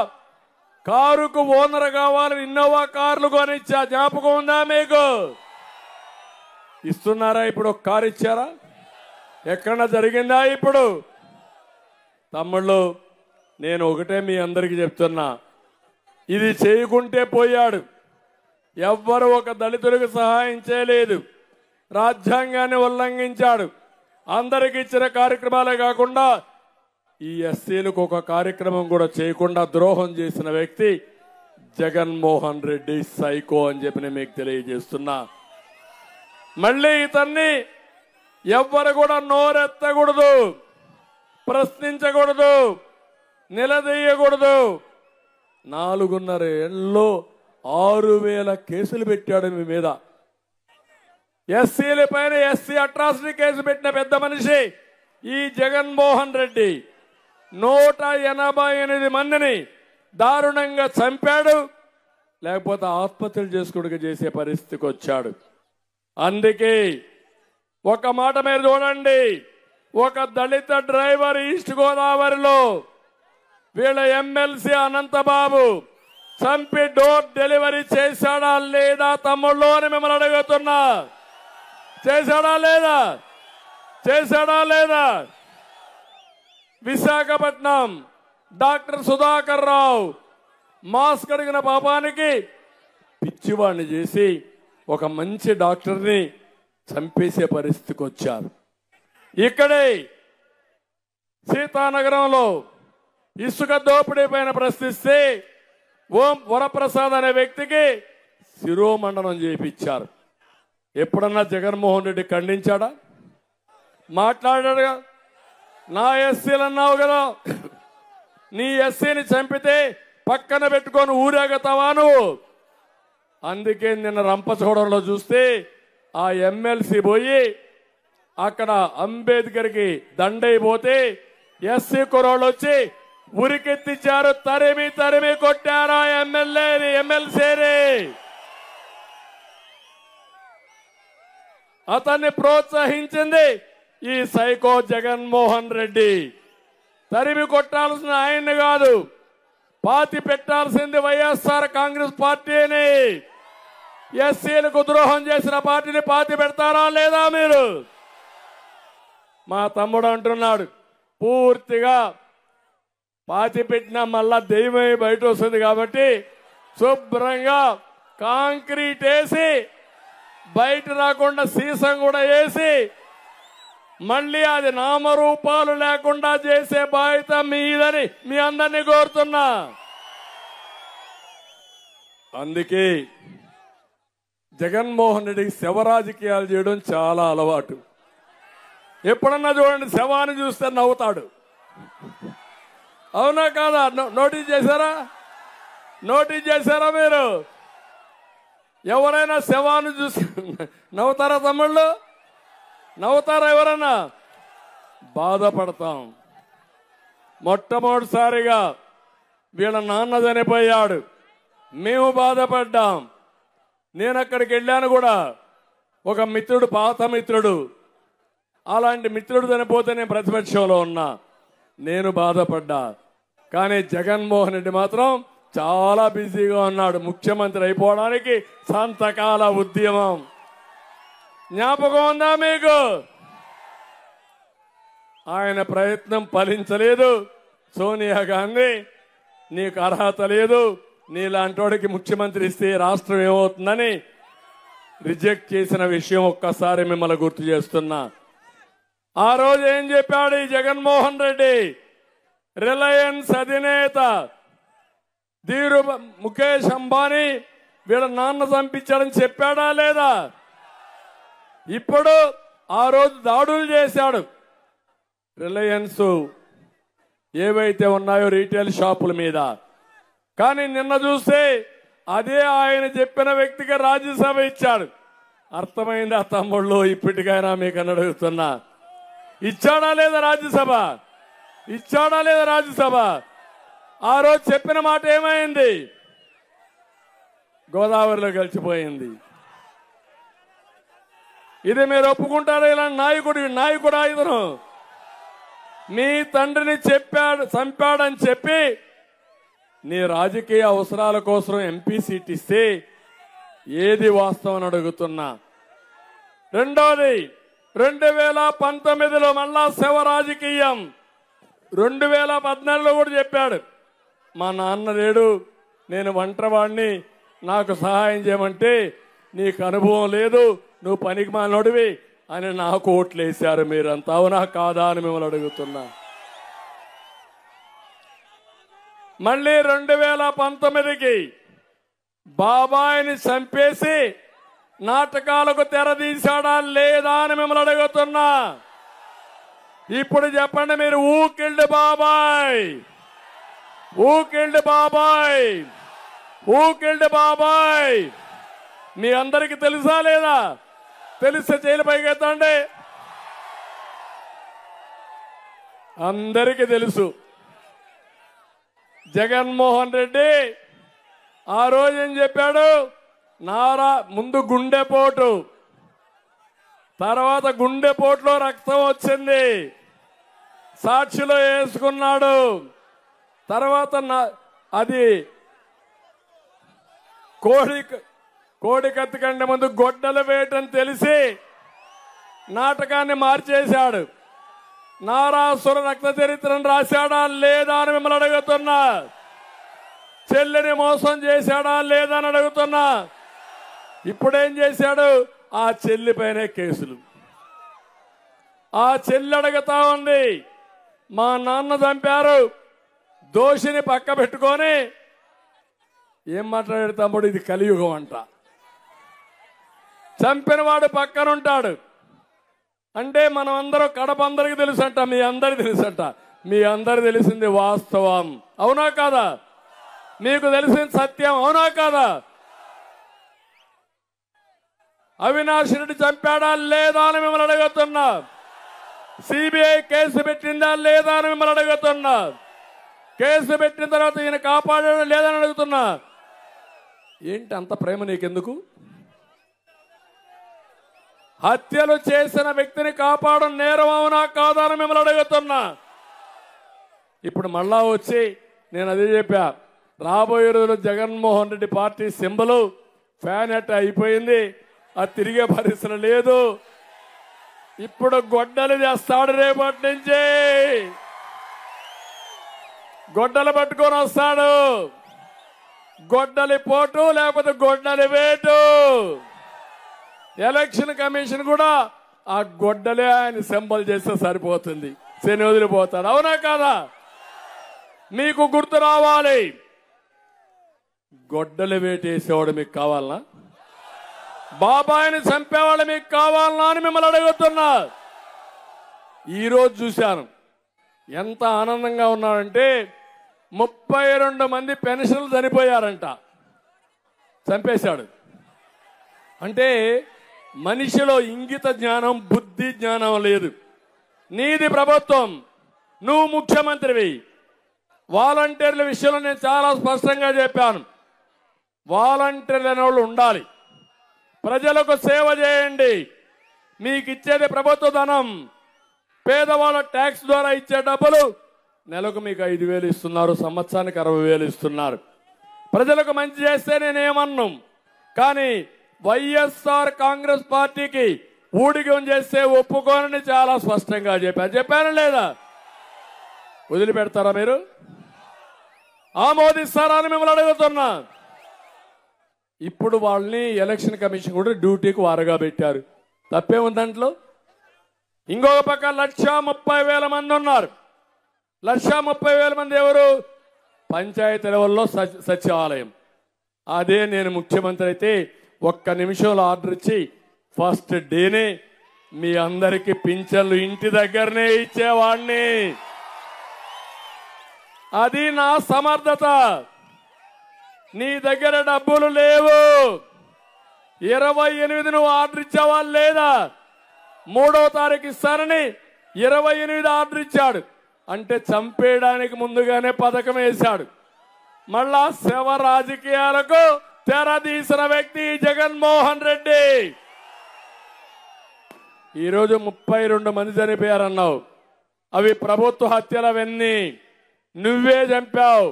కారుకు ఓనర్ కావాలని ఇన్నోవా కార్లు కొనిచ్చా. జ్ఞాపకం ఉందా మీకు? ఇస్తున్నారా? ఇప్పుడు ఒక కారు ఇచ్చారా? ఎక్కడన్నా జరిగిందా? ఇప్పుడు తమ్ముళ్ళు, నేను ఒకటే మీ అందరికీ చెప్తున్నా, ఇది చేయకుంటే పోయాడు. ఎవ్వరు ఒక దళితులకు సహాయం చేయలేదు. రాజ్యాంగాన్ని ఉల్లంఘించాడు. అందరికి ఇచ్చిన కార్యక్రమాలే కాకుండా ఈ ఎస్సీలకు ఒక కార్యక్రమం కూడా చేయకుండా ద్రోహం చేసిన వ్యక్తి జగన్మోహన్ రెడ్డి సైకో అని చెప్పి నేను మీకు తెలియజేస్తున్నా. మళ్ళీ ఇతన్ని ఎవ్వరు కూడా నోరెత్తకూడదు, ప్రశ్నించకూడదు, నిలదీయకూడదు. 4.5 ఏళ్ళలో 6,000 కేసులు పెట్టాడు మీ మీద. ఎస్సీల పైన ఎస్సీ అట్రాసిటీ కేసు పెట్టిన పెద్ద మనిషి ఈ జగన్మోహన్ రెడ్డి 188 మందిని దారుణంగా చంపాడు. లేకపోతే ఆత్మహత్యలు చేసుకుని చేసే పరిస్థితికి వచ్చాడు. అందుకే ఒక మాట మీరు చూడండి, ఒక దళిత డ్రైవర్ ఈస్ట్ గోదావరిలో వీళ్ళ ఎమ్మెల్సీ అనంతబాబు చంపి డోర్ డెలివరీ చేశాడా లేదా తమ్ముళ్ళు అని మిమ్మల్ని అడుగుతున్నా. చేశాడా లేదా? చేశాడా లేదా? విశాఖపట్నం డాక్టర్ సుధాకర్ రావు మాస్క్ అడిగిన పాపానికి పిచ్చివాడిని చేసి ఒక మంచి డాక్టర్ని చంపేసే పరిస్థితికి వచ్చారు. ఇక్కడే సీతానగరంలో ఇసుక దోపిడీ పైన ప్రశ్నిస్తే ఓం వరప్రసాద్ అనే వ్యక్తికి శిరోమండనం చేయించారు. ఎప్పుడన్నా జగన్మోహన్ రెడ్డి ఖండించాడా? మాట్లాడాడుగా. నా ఎస్సీలు అన్నావు కదా, నీ ఎస్సీని చంపితే పక్కన పెట్టుకొని ఊరేగతావా నువ్వు? అందుకే నిన్న రంపచోడవరంలో చూస్తే ఆ ఎమ్మెల్సీ పోయి అక్కడ అంబేద్కర్కి దండైపోతే ఎస్సీ కుర్రోళ్ళు వచ్చి ఉరికెత్తిచ్చారు. తరిమి తరిమి కొట్టారా ఎమ్మెల్యేని, ఎమ్మెల్సీని. అతన్ని ప్రోత్సహించింది ఈ సైకో జగన్మోహన్ రెడ్డి. తరిమి కొట్టాల్సిన ఆయన్ని కాదు, పాతి పెట్టాల్సింది వైఎస్ఆర్ కాంగ్రెస్ పార్టీని. ఎస్సీలకు ద్రోహం చేసిన పార్టీని పాతి పెడతారా లేదా మీరు? మా తమ్ముడు అంటున్నాడు, పూర్తిగా పాతి పెట్టినా మళ్ళా దెయ్యమై బయట వస్తుంది కాబట్టి శుభ్రంగా కాంక్రీట్ వేసి బయట రాకుండా సీసం కూడా వేసి మళ్ళీ అది నామరూపాలు లేకుండా చేసే బాధ్యత మీదని మీ అందరినీ కోరుతున్నా. అందుకే జగన్మోహన్ రెడ్డికి శవ రాజకీయాలు చేయడం చాలా అలవాటు. ఎప్పుడన్నా చూడండి, శవాన్ని చూస్తే నవ్వుతాడు. అవునా కాదా? నోటీస్ చేశారా? నోటీస్ చేశారా మీరు? ఎవరైనా శవాన్ని చూసి నవ్వుతారా తమ్ముళ్ళు? నవ్వుతారా ఎవరన్నా? బాధపడతాం. మొట్టమొదటిసారిగా వీళ్ళ నాన్న చనిపోయాడు, మేము బాధపడ్డాం. నేను అక్కడికి వెళ్ళాను కూడా. ఒక మిత్రుడు, పాత మిత్రుడు, అలాంటి మిత్రుడు చనిపోతే నేను ప్రతిపక్షంలో ఉన్నా, నేను బాధపడ్డా. కానీ జగన్మోహన్ రెడ్డి మాత్రం చాలా బిజీగా ఉన్నాడు. ముఖ్యమంత్రి అయిపోవడానికి సంతకాల ఉద్యమం జ్ఞాపకం ఉందా మీకు? ఆయన ప్రయత్నం ఫలించలేదు. సోనియా గాంధీ నీకు అర్హత లేదు, నీలాంటి వాడికి ముఖ్యమంత్రి ఇస్తే రాష్ట్రం ఏమవుతుందని రిజెక్ట్ చేసిన విషయం ఒక్కసారి మిమ్మల్ని గుర్తు చేస్తున్నా. ఆ రోజు ఏం చెప్పాడు ఈ జగన్మోహన్ రెడ్డి? రిలయన్స్ అధినేత ముఖేష్ అంబానీ వీళ్ళ నాన్న చంపించాడని చెప్పాడా లేదా? ఇప్పుడు ఆ రోజు దాడులు చేశాడు. రిలయన్స్ ఏవైతే ఉన్నాయో రీటైల్ షాపుల మీద. కానీ నిన్న చూస్తే అదే ఆయన చెప్పిన వ్యక్తికి రాజ్యసభ ఇచ్చాడు. అర్థమైందా తమ్ముళ్ళు? ఇప్పటికైనా మీకు అని అడుగుతున్నా, ఇచ్చాడా లేదా రాజ్యసభ? ఇచ్చాడా లేదా రాజ్యసభ? ఆ రోజు చెప్పిన మాట ఏమైంది? గోదావరిలో కలిసిపోయింది. ఇది మీరు ఒప్పుకుంటారా? ఇలాంటి నాయకుడు ఇతను మీ తండ్రిని చంపాడని చెప్పి నీ రాజకీయ అవసరాల కోసం ఎంపీ సీట్ ఇస్తే ఏది వాస్తవం అడుగుతున్నా. రెండోది, 2019లో మళ్ళా శవ రాజకీయం. 2014లో కూడా చెప్పాడు, మా నాన్న లేడు, నేను ఒంటరివాడిని, నాకు సహాయం చేయమంటే నీకు అనుభవం లేదు, నువ్వు పనికి మానోడివి అని నాకు ఓట్లు వేశారు మీరంతా. అవునా కాదా అని మిమ్మల్ని అడుగుతున్నా. మళ్ళీ 2019కి బాబాయిని చంపేసి నాటకాలకు తెరదీశాడా లేదా అని మిమ్మల్ని అడుగుతున్నా. ఇప్పుడు చెప్పండి మీరు, ఊ కిల్డ్ బాబాయ్, ఊ కిల్డ్ బాబాయ్, ఊ కిల్డ్ బాబాయ్? మీ అందరికి తెలుసా లేదా? తెలిస్తే జైలు పైకెత్తండి. అందరికీ తెలుసు. జగన్మోహన్ రెడ్డి ఆ రోజు ఏం చెప్పాడు? ముందు గుండెపోటు, తర్వాత గుండెపోటులో రక్తం వచ్చింది, సాక్షిలో వేసుకున్నాడు. తర్వాత అది కోడి కత్తి కంటే ముందు గొడ్డలు వేయటని తెలిసి నాటకాన్ని మార్చేశాడు. నారాసుర రక్త చరిత్రను రాశాడా లేదా అని మిమ్మల్ని అడుగుతున్నా. చెల్లిని మోసం చేశాడా లేదా అని అడుగుతున్నా. ఇప్పుడేం చేశాడు? ఆ చెల్లి పైనే కేసులు. ఆ చెల్లి అడుగుతా ఉంది, మా నాన్న చంపారు, దోషిని పక్క పెట్టుకొని ఏం మాట్లాడాడు తమ్ముడు? ఇది కలియుగం అంట. చంపిన వాడు పక్కనుంటాడు అంటే మనం అందరం కడప అందరికి తెలుసంట, మీ అందరికి తెలుసంట. మీ అందరికి తెలిసింది వాస్తవం, అవునా కాదా? మీకు తెలిసింది సత్యం, అవునా కాదా? అవినాష్ రెడ్డి చంపాడా లేదా అని మిమ్మల్ని అడుగుతున్నా. సిబిఐ కేసు పెట్టిందా లేదా అని మిమ్మల్ని అడుగుతున్నా. కేసు పెట్టిన తర్వాత ఈయన కాపాడాడా లేదని అడుగుతున్నా. ఏంటి అంత ప్రేమ నీకెందుకు? హత్యలు చేసిన వ్యక్తిని కాపాడడం నేరం, అవునా కాదా అని మిమ్మల్ని అడుగుతున్నా. ఇప్పుడు మళ్ళా వచ్చి నేను అదే చెప్పా, రాబోయే రోజుల్లో Jaganmohan Reddy party symbol fan at అయిపోయింది, అది తిరిగే పరిస్థితి లేదు. ఇప్పుడు గొడ్డలు చేస్తాడు, రేపటి నుంచి గొడ్డలు పట్టుకొని వస్తాడు. గొడ్డలి పోటు లేకపోతే గొడ్డలి వేటు. ఎలక్షన్ కమిషన్ కూడా ఆ గొడ్డలే ఆయన సింబల్ చేస్తే సరిపోతుంది, శని వదిలిపోతాడు, అవునా కాదా? మీకు గుర్తు రావాలి, గొడ్డలి వేటేసేవాడు మీకు కావాలనా? బాబాయిని చంపేవాళ్ళు మీకు కావాలనా అని మిమ్మల్ని అడుగుతున్నా. ఈరోజు చూశాను ఎంత ఆనందంగా ఉన్నాడంటే 32 మంది పెన్షన్లు చనిపోయారంట, చంపేశాడు. అంటే మనిషిలో ఇంగిత జ్ఞానం, బుద్ధి జ్ఞానం లేదు. నీది ప్రభుత్వం, నువ్వు ముఖ్యమంత్రివి. వాలంటీర్ల విషయంలో నేను చాలా స్పష్టంగా చెప్పాను, వాలంటీర్లు అనే వాళ్ళు ఉండాలి, ప్రజలకు సేవ చేయండి. మీకు ఇచ్చేది ప్రభుత్వ ధనం, పేదవాళ్ళ ట్యాక్స్ ద్వారా ఇచ్చే డబ్బులు నెలకు మీకు 5,000 ఇస్తున్నారు, సంవత్సరానికి 60,000 ఇస్తున్నారు. ప్రజలకు మంచి చేస్తే నేనేమన్నాం, కానీ వైఎస్ఆర్ కాంగ్రెస్ పార్టీకి ఊడిగం చేస్తే ఒప్పుకోనని చాలా స్పష్టంగా చెప్పాను లేదా? వదిలిపెడతారా మీరు? ఆమోదిస్తారా అని మిమ్మల్ని అడుగుతున్నా. ఇప్పుడు వాళ్ళని ఎలక్షన్ కమిషన్ కూడా డ్యూటీకి వారగా పెట్టారు. తప్పే ఉంది దాంట్లో? ఇంకొక పక్క 1,30,000 మంది ఉన్నారు. 1,30,000 మంది ఎవరు? పంచాయతీ లెవెల్లో సచివాలయం. అదే నేను ముఖ్యమంత్రి అయితే ఒక్క నిమిషంలో ఆర్డర్ ఇచ్చి ఫస్ట్ డేనే మీ అందరికీ పింఛన్లు ఇంటి దగ్గరనే ఇచ్చేవాడిని. అది నా సమర్థత. నీ దగ్గర డబ్బులు లేవు. 28 నువ్వు ఆర్డర్ ఇచ్చావా లేదా? 3వ తారీఖు ఇస్తానని 28 ఆర్డర్ ఇచ్చాడు. అంటే చంపేయడానికి ముందుగానే పథకం వేశాడు. మళ్ళా శవ రాజకీయాలకు తెరదీసిన వ్యక్తి జగన్మోహన్ రెడ్డి. ఈరోజు 32 మంది చనిపోయారన్నావు. అవి ప్రభుత్వ హత్యలవన్నీ నువ్వే చంపావు.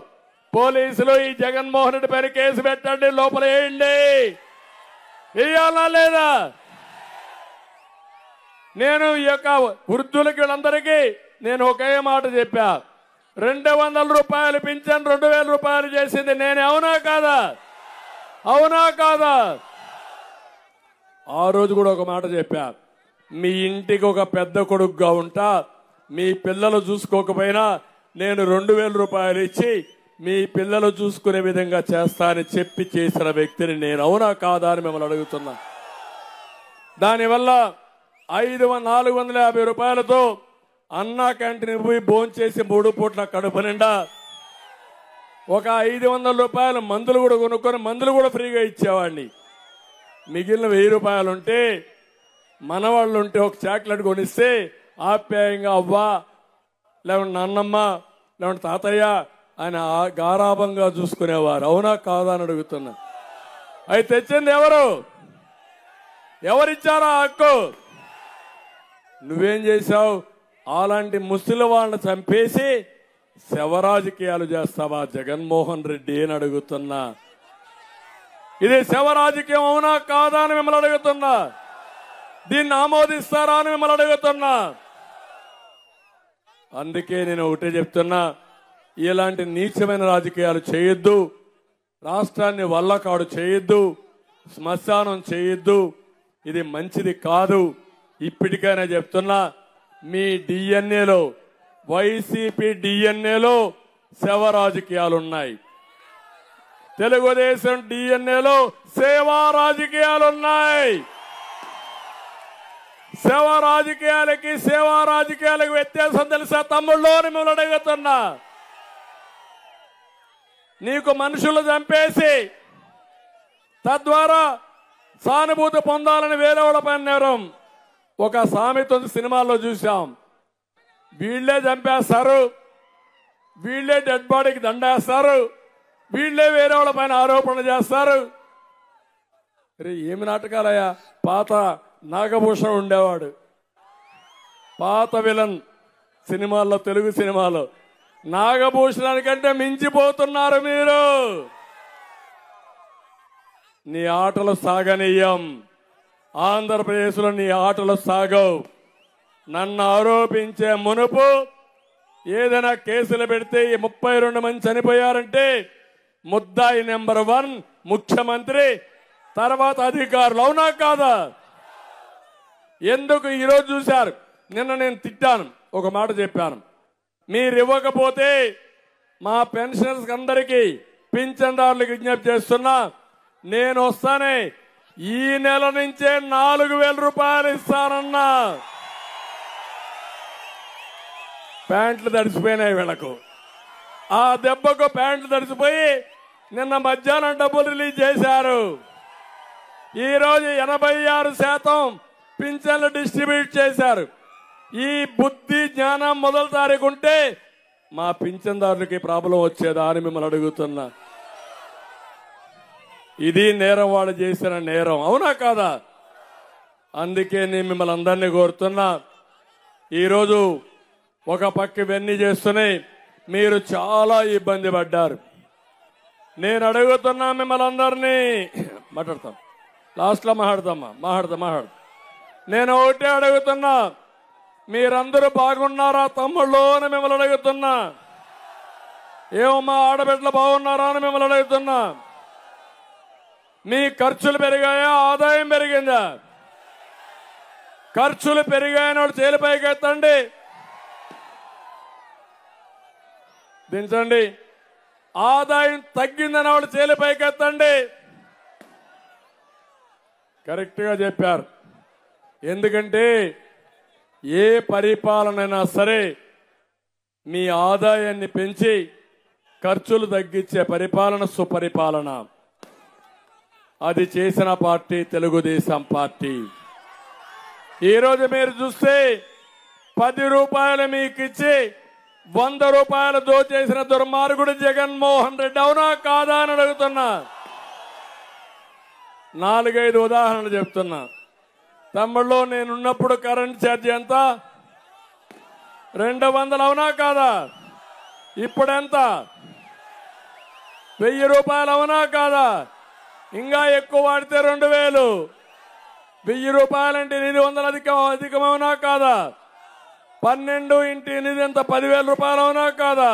పోలీసులు ఈ జగన్మోహన్ రెడ్డి పైన కేసు పెట్టండి, లోపల వేయండి. వేయాలా లేదా? నేను ఈ యొక్క వృద్ధులకి వీళ్ళందరికీ నేను ఒకే మాట చెప్పా. 200 రూపాయలు పింఛన్ 2,000 రూపాయలు చేసింది నేనే. అవునా కాదా? అవునా కాదా? ఆ రోజు కూడా ఒక మాట చెప్పా. మీ ఇంటికి ఒక పెద్ద కొడుకుగా ఉంటా, మీ పిల్లలు చూసుకోకపోయినా నేను 2,000 రూపాయలు ఇచ్చి మీ పిల్లలు చూసుకునే విధంగా చేస్తానని చెప్పి చేసిన వ్యక్తిని నేను. అవునా కాదా అని మిమ్మల్ని అడుగుతున్నా. దానివల్ల 450 రూపాయలతో అన్నా క్యాంటీన్ పోయి భోంచేసి 3 పూట్ల కడుపు నిండా ఒక 500 రూపాయలు మందులు కూడా కొనుక్కొని మందులు కూడా ఫ్రీగా ఇచ్చేవాడిని. మిగిలిన 1000 రూపాయలు ఉంటే మనవాళ్ళు ఉంటే ఒక చాక్లెట్ కొనిస్తే ఆప్యాయంగా అవ్వా లేకుంటే నాన్నమ్మ లేకుంటే తాతయ్య ఆయన గారాభంగా చూసుకునేవారు. అవునా కాదా అని అడుగుతున్నా. అవి తెచ్చింది ఎవరు? ఎవరిచ్చారా హక్కు? నువ్వేం చేశావు? అలాంటి ముసలి వాళ్ళని చంపేసి శవరాజకీయాలు చేస్తావా జగన్మోహన్ రెడ్డి అని అడుగుతున్నా. ఇది శవరాజకీయం అవునా కాదా అని మిమ్మల్ని అడుగుతున్నా. దీన్ని ఆమోదిస్తారా అని మిమ్మల్ని అడుగుతున్నా. అందుకే నేను ఒకటే చెప్తున్నా, ఇలాంటి నీచమైన రాజకీయాలు చేయొద్దు. రాష్ట్రాన్ని వల్లకాడు చేయొద్దు, శ్మశానం చేయొద్దు. ఇది మంచిది కాదు. ఇప్పటికైనా చెప్తున్నా, మీ డిఎన్ఏలో వైసీపీ డిఎన్ఏలో శవ రాజకీయాలున్నాయి. తెలుగుదేశం డిఎన్ఏలో సేవా రాజకీయాలున్నాయి. సేవా రాజకీయాలకు వ్యత్యాసం తెలుసా తమ్ముళ్ళు అని మిమ్మల్ని అడుగుతున్నా. నీకు మనుషులు చంపేసి తద్వారా సానుభూతి పొందాలని వేరే వాళ్ళ పైన నేరం. ఒక సామెత సినిమాల్లో చూసాం. వీళ్లే చంపేస్తారు, వీళ్లే డెడ్ బాడీకి దండేస్తారు, వీళ్లే వేరే వాళ్ళ పైన ఆరోపణ చేస్తారు. ఏమి నాటకాలయ్యా? పాత నాగభూషణం ఉండేవాడు, పాత విలన్ సినిమాల్లో, తెలుగు సినిమాలో. నాగభూషణానికంటే మించిపోతున్నారు మీరు. నీ ఆటలు సాగనీయం. ఆంధ్రప్రదేశ్లో నీ ఆటలు సాగవు. నన్ను ఆరోపించే మునుపు ఏదైనా కేసులు పెడితే 32 మంది చనిపోయారంటే ముద్దాయి నెంబర్ 1 ముఖ్యమంత్రి, తర్వాత అధికారులు. అవునా కాదా? ఎందుకు ఈరోజు చూశారు? నిన్న నేను తిట్టాను, ఒక మాట చెప్పాను. మీరు ఇవ్వకపోతే మా పెన్షనర్స్ అందరికీ పింఛన్దారులకు విజ్ఞప్తి చేస్తున్నా, నేను వస్తానే ఈ నెల నుంచే 4,000 రూపాయలు ఇస్తానన్నా. ప్యాంట్లు తడిసిపోయినాయి వీళ్ళకు. ఆ దెబ్బకు ప్యాంట్లు తడిసిపోయి నిన్న మధ్యాహ్నం డబ్బులు రిలీజ్ చేశారు. ఈరోజు 86% పింఛన్లు డిస్ట్రిబ్యూట్ చేశారు. ఈ బుద్ధి జ్ఞానం మొదటి తారీఖు ఉంటే మా పింఛన్దారులకి ప్రాబ్లం వచ్చేదా అని మిమ్మల్ని అడుగుతున్నా. ఇది నేరం, వాళ్ళు చేసిన నేరం. అవునా కాదా? అందుకే నేను మిమ్మల్ని అందరినీ కోరుతున్నా. ఈరోజు ఒక పక్క ఇవన్నీ చేస్తూనే మీరు చాలా ఇబ్బంది పడ్డారు. నేను అడుగుతున్నా మిమ్మల్ని అందరినీ. మాట్లాడతాం, లాస్ట్లో మాట్లాడతాం. నేను ఒకటే అడుగుతున్నా, మీరందరూ బాగున్నారా తమ్ముళ్ళు అని మిమ్మల్ని అడుగుతున్నా. ఏమమ్మా ఆడబిడ్డలు బాగున్నారా అని మిమ్మల్ని అడుగుతున్నా. మీ ఖర్చులు పెరిగాయా, ఆదాయం పెరిగిందా? ఖర్చులు పెరిగాయని వాడు చేలిపైకి ఎత్తండి, దించండి. ఆదాయం తగ్గిందని వాడు చేలిపైకి ఎత్తండి. కరెక్ట్ గా చెప్పారు. ఎందుకంటే ఏ పరిపాలనైనా సరే మీ ఆదాయాన్ని పెంచి ఖర్చులు తగ్గించే పరిపాలన సుపరిపాలన. అది చేసిన పార్టీ తెలుగుదేశం పార్టీ. ఈరోజు మీరు చూస్తే 10 రూపాయలు మీకు ఇచ్చి 100 రూపాయలు దోచేసిన దుర్మార్గుడు జగన్మోహన్ రెడ్డి, అవునా కాదా అని అడుగుతున్నా. 4-5 ఉదాహరణలు చెప్తున్నా. తమ్ముళ్ళు, నేనున్నప్పుడు కరెంట్ ఛార్జీ ఎంత? 200, అవునా కాదా? ఇప్పుడెంత? 1000 రూపాయలు, అవునా కాదా? ఇంకా ఎక్కువ వాడితే 2000. 1000 రూపాయలంటే 800 అధికమవునా కాదా? 12 × 8 ఎంత? 10,000 రూపాయలు, అవునా కాదా?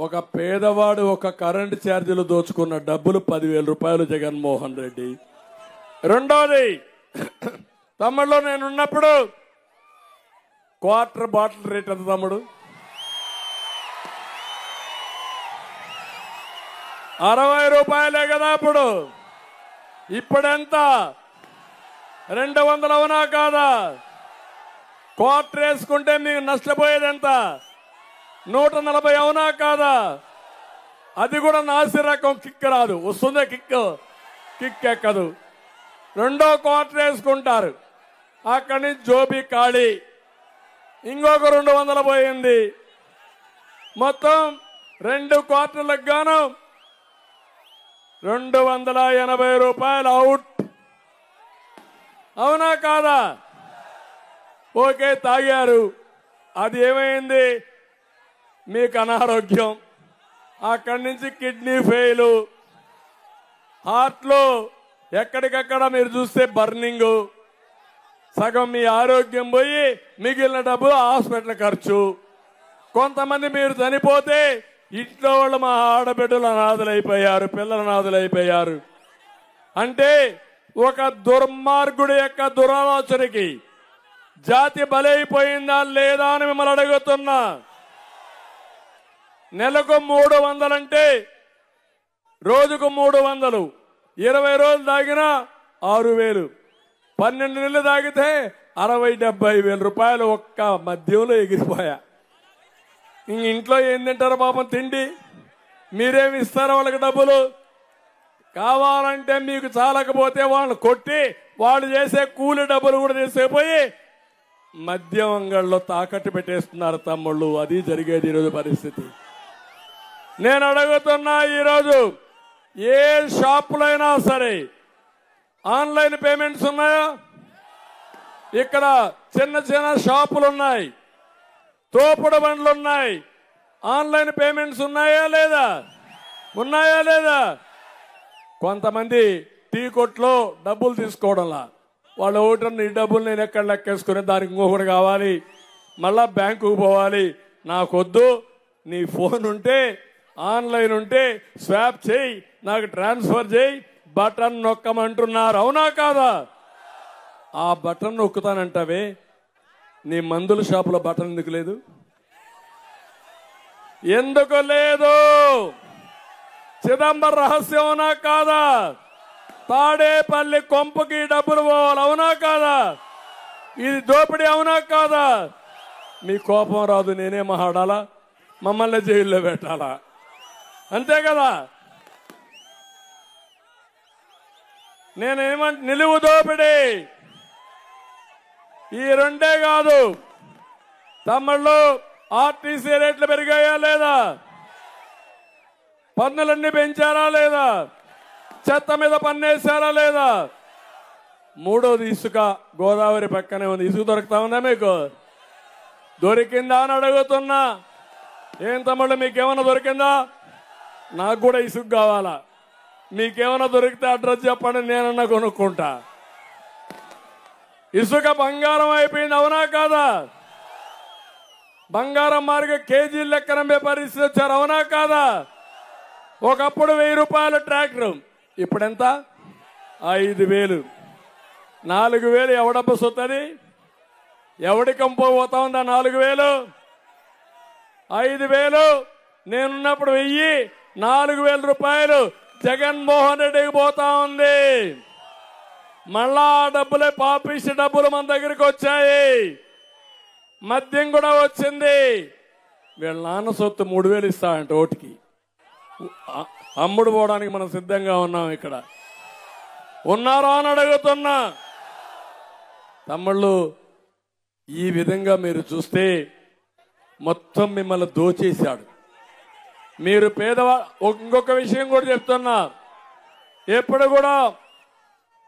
ఒక పేదవాడు ఒక కరెంటు ఛార్జీలు దోచుకున్న డబ్బులు 10,000 రూపాయలు జగన్మోహన్ రెడ్డి. రెండోది, తమ్ముళ్ళు, నేనున్నప్పుడు క్వార్టర్ బాటిల్ రేట్ ఎంత తమ్ముడు? 60 రూపాయలే కదా అప్పుడు. ఇప్పుడెంత? 200, అవునా కాదా? క్వార్టర్ వేసుకుంటే మీకు నష్టపోయేది ఎంత? 140, అవునా కాదా? అది కూడా నాసి రకం కిక్ రాదు. వస్తుందే కిక్ ఎక్కదు. రెండో క్వార్టర్ వేసుకుంటారు, అక్కడి నుంచి జోబీ ఖాళీ, ఇంకొక 200 పోయింది. మొత్తం 2 క్వార్టర్లకు గాను 280 రూపాయలు అవుట్, అవునా కాదా? ఓకే, తాగారు, అది ఏమైంది? మీకు అనారోగ్యం, అక్కడి నుంచి కిడ్నీ ఫెయిల్, హార్ట్లో ఎక్కడికక్కడ మీరు చూస్తే బర్నింగ్, సగం మీ ఆరోగ్యం పోయి మిగిలిన డబ్బులు హాస్పిటల్ ఖర్చు. కొంతమంది మీరు చనిపోతే ఇంట్లో వాళ్ళు మా ఆడబిడ్డలు అనాథలైపోయారు, పిల్లలు అనాథలైపోయారు. అంటే ఒక దుర్మార్గుడి యొక్క దురాలోచనకి జాతి బలైపోయిందా లేదా అని మిమ్మల్ని అడుగుతున్నా. నెలకు 300 అంటే రోజుకు 300, 20 రోజులు తాగినా 6,000, 12 నెలలు తాగితే 60-70 వేల రూపాయలు ఒక్క మద్యంలో ఎగిరిపోయా. ఇంట్లో ఏం తింటారు పాపం తిండి? మీరేమి ఇస్తారో వాళ్ళకి డబ్బులు? కావాలంటే మీకు చాలకపోతే వాళ్ళని కొట్టి వాళ్ళు చేసే కూలి డబ్బులు కూడా తీసుకుపోయి మద్యం అంగళ్ళలో తాకట్టు పెట్టేస్తున్నారు తమ్ముళ్ళు. అది జరిగేది ఈరోజు పరిస్థితి. నేను అడుగుతున్నా, ఈరోజు ఏ షాపులైనా సరే ఆన్లైన్ పేమెంట్స్ ఉన్నాయా? ఇక్కడ చిన్న చిన్న షాపులు ఉన్నాయి, తోపుడు బండ్లు ఉన్నాయి, ఆన్లైన్ పేమెంట్స్ ఉన్నాయా లేదా? ఉన్నాయా లేదా? కొంతమంది టీ కొట్లో డబ్బులు తీసుకోవడంలా, వాళ్ళు ఒకటి ఈ డబ్బులు నేను ఎక్కడ లెక్కేసుకుని దానికి ఇంకొకటి కావాలి, మళ్ళా బ్యాంకుకు పోవాలి. నాకొద్దు, నీ ఫోన్ ఉంటే ఆన్లైన్ ఉంటే స్వాప్ చేయి, నాకు ట్రాన్స్ఫర్ చేయి, బటన్ నొక్కమంటున్నారు, అవునా కాదా? ఆ బటన్ నొక్కుతానంటావే, నీ మందుల షాపులో బటన్ ఎందుకు లేదు? ఎందుకు లేదు? చిదంబరం రహస్యం, అవునా కాదా? తాడేపల్లి కొంపకి డబ్బులు పోవాలి, అవునా కాదా? ఇది దోపిడీ, అవునా కాదా? మీ కోపం రాదు, నేనే మాట్లాడాలా? మమ్మల్ని జైల్లో పెట్టాలా? అంతే కదా? నేనేమంటే నిలువు దోపిడీ ఈ రెండే కాదు తమ్ముళ్ళు. ఆర్టీసీ రేట్లు పెరిగాయా లేదా? పన్నులన్నీ పెంచారా లేదా? చెత్త మీద పన్నేసారా లేదా? మూడోది ఇసుక. గోదావరి పక్కనే ఉంది, ఇసుక దొరుకుతా ఉందా మీకు? దొరికిందా అని అడుగుతున్నా. ఏం తమ్ముళ్ళు, మీకేమన్నా దొరికిందా? నాకు కూడా ఇసుక కావాలా. మీకేమన్నా దొరికితే అడ్రస్ చెప్పండి, నేనన్నా కొనుక్కుంటా. ఇసుక బంగారం అయిపోయింది, అవునా కాదా? బంగారం మార్గ కేజీల లెక్కన పరిస్థితి వచ్చారు, అవునా కాదా? ఒకప్పుడు 1000 రూపాయల ట్రాక్టర్, ఇప్పుడు ఎంత? 5000. 4000 ఎవడబ్బ సొత్తది? ఎవడి కంపో పోతా ఉందా 4000? 5000 నేనున్నప్పుడు 1000, 4000 రూపాయలు జగన్మోహన్ రెడ్డికి పోతా ఉంది. మళ్ళా ఆ డబ్బులే పాపిష్టి డబ్బులు మన దగ్గరికి వచ్చాయి. మద్యం కూడా వచ్చింది. వీళ్ళ నాన్న సొత్తు 3000 ఇస్తాడంట ఓటుకి. అమ్ముడు పోవడానికి మనం సిద్ధంగా ఉన్నాం. ఇక్కడ ఉన్నారా అని అడుగుతున్నా. తమ్ముళ్ళు, ఈ విధంగా మీరు చూస్తే మొత్తం మిమ్మల్ని దోచేశాడు. మీరు ఇంకొక విషయం కూడా చెప్తున్నా, ఎప్పుడు కూడా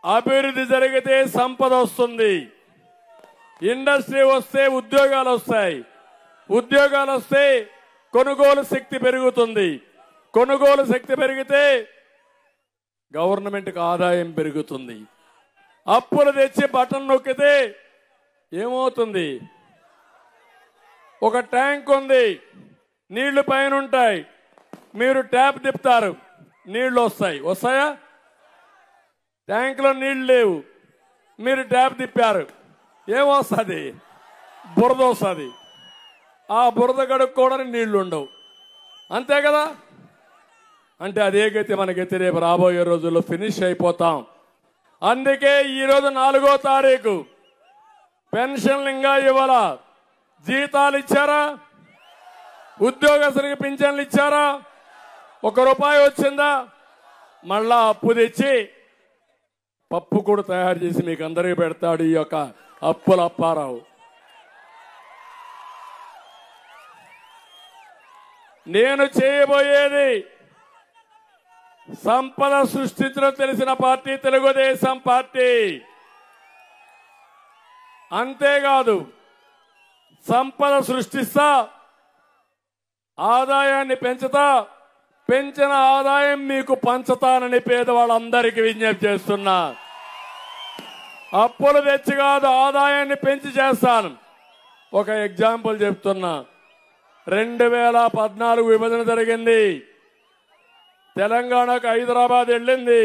అభివృద్ధి జరిగితే సంపద వస్తుంది, ఇండస్ట్రీ వస్తే ఉద్యోగాలు వస్తాయి, ఉద్యోగాలు వస్తే కొనుగోలు శక్తి పెరుగుతుంది, కొనుగోలు శక్తి పెరిగితే గవర్నమెంట్కి ఆదాయం పెరుగుతుంది. అప్పులు తెచ్చి బటన్ నొక్కితే ఏమవుతుంది? ఒక ట్యాంక్ ఉంది, నీళ్లు పైన ఉంటాయి, మీరు ట్యాప్ తిప్పుతారు, నీళ్లు వస్తాయా? ట్యాంకులో నీళ్లు లేవు, మీరు ట్యాప్ తిప్పారు, ఏమొస్తుంది? బురద వస్తుంది. ఆ బురద కడుక్కోవడానికి నీళ్లు ఉండవు, అంతే కదా? అంటే అదే గతి మనకైతే రేపు రాబోయే రోజుల్లో ఫినిష్ అయిపోతాం. అందుకే ఈరోజు 4వ తారీఖు పెన్షన్లు ఇంకా ఇవ్వాలా? జీతాలు ఇచ్చారా? ఉద్యోగస్తులకు పింఛన్లు ఇచ్చారా? 1 రూపాయి వచ్చిందా? మళ్ళా అప్పు తెచ్చి పప్పు కూడా తయారు చేసి మీకు అందరికీ పెడతాడు ఈ యొక్క అప్పుల అప్పారావు. నేను చేయబోయేది సంపద సృష్టించడం తెలిసిన పార్టీ తెలుగుదేశం పార్టీ. అంతేకాదు, సంపద సృష్టిస్తా, ఆదాయాన్ని పెంచుతా, పెంచిన ఆదాయం మీకు పంచుతానని పేదవాళ్ళందరికీ విజ్ఞప్తి చేస్తున్నా. అప్పులు తెచ్చి కాదు, ఆదాయాన్ని పెంచి చేస్తాను. ఒక ఎగ్జాంపుల్ చెప్తున్నా. 2014 విభజన జరిగింది. తెలంగాణకు హైదరాబాద్ వెళ్ళింది,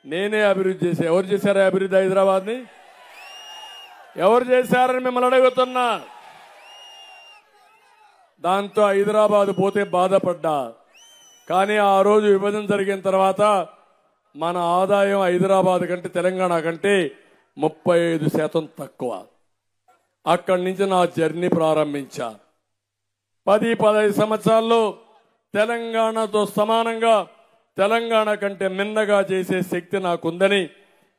నేనే అభివృద్ధి చేశా. ఎవరు చేశారా అభివృద్ధి హైదరాబాద్ని? ఎవరు చేశారని మిమ్మల్ని అడుగుతున్నా. దాంతో హైదరాబాద్ పోతే బాధపడ్డా. కానీ ఆ రోజు విభజన జరిగిన తర్వాత మన ఆదాయం హైదరాబాద్ కంటే తెలంగాణ కంటే 35% తక్కువ. అక్కడి నుంచి నా జర్నీ ప్రారంభించా. 10-15 సంవత్సరాల్లో తెలంగాణతో సమానంగా, తెలంగాణ కంటే మిన్నగా చేసే శక్తి నాకుందని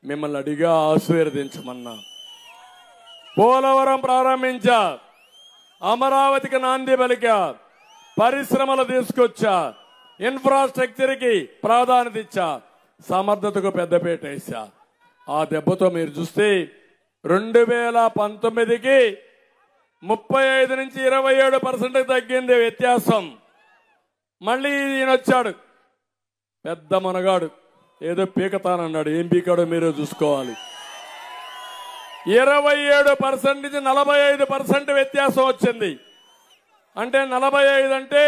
మిమ్మల్ని అడిగా ఆశీర్వదించమన్నా. పోలవరం ప్రారంభించా, అమరావతికి నాంది పలికా, పరిశ్రమలు తీసుకొచ్చా, ఇన్ఫ్రాస్ట్రక్చర్కి ప్రాధాన్యత ఇచ్చా, సమర్థతకు పెద్దపీట వేసా. ఆ దెబ్బతో మీరు చూస్తే 2019కి 35 నుంచి 27% తగ్గింది వ్యత్యాసం. మళ్ళీ ఈయన వచ్చాడు, పెద్ద మనగాడు, ఏదో పీకతానన్నాడు. ఏం పీకాడో మీరే చూసుకోవాలి. 27% నుంచి 45% వ్యత్యాసం వచ్చింది. అంటే 45 అంటే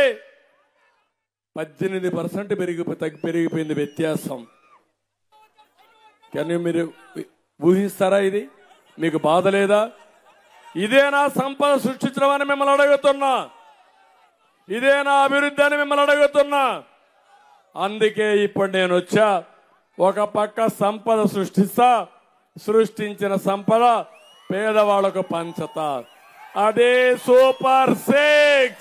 18% పెరిగిపోయింది వ్యత్యాసం. కానీ మీరు ఊహిస్తారా? ఇది మీకు బాధ లేదా? ఇదేనా సంపద సృష్టించడం అని మిమ్మల్ని అడుగుతున్నా. ఇదేనా అభివృద్ధి అని మిమ్మల్ని అడుగుతున్నా. అందుకే ఇప్పుడు నేను వచ్చా. ఒక పక్క సంపద సృష్టిస్తా, సృష్టించిన సంపద పేదవాళ్లకు పంచతా. అదే సూపర్ 6.